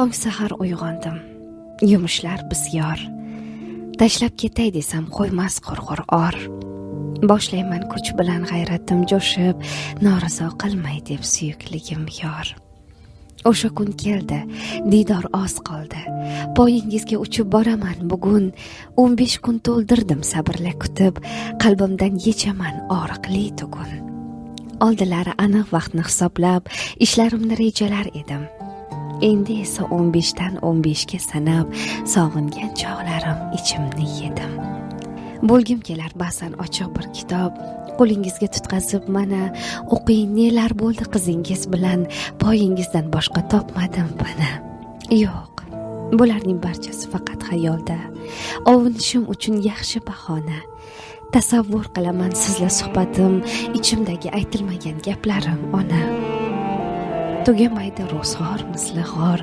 Tong sahar uyg'ondim. Yumushlar bisyor. Tashlab ketay desam qo'ymas qurg'ur or. Boshlayman kuch bilan g'ayratim jo'shib, norizo qilmay deb suyukligim yor. O'sha kun keldi, diydor oz qoldi. Poyingizga uchib boraman bugun. 15 kun to'ldirdim sabrla kutib, qalbimdan yechaman og'riqli tugun. Oldilari aniq vaqtni hisoblab, ishlarimni rejalar edim. Endi esa 15 dan 15 ga sanab, sog'ingan chog'larim ichimni yedim. Bo'lgim kelar ba'zan ochiq bir kitob, qo'lingizga tutqazib mana o'qing nelar bo'ldi qizingiz bilan, poyingizdan boshqa topmadim buni. Yo'q, bularning barchasi faqat xayolda. Ovunishim uchun yaxshi bahona. Tasavvur qilaman sizla suhbatim, ichimdagi aytilmagan gaplarim ona. Tugamaydi ro'zg'or misli g'or.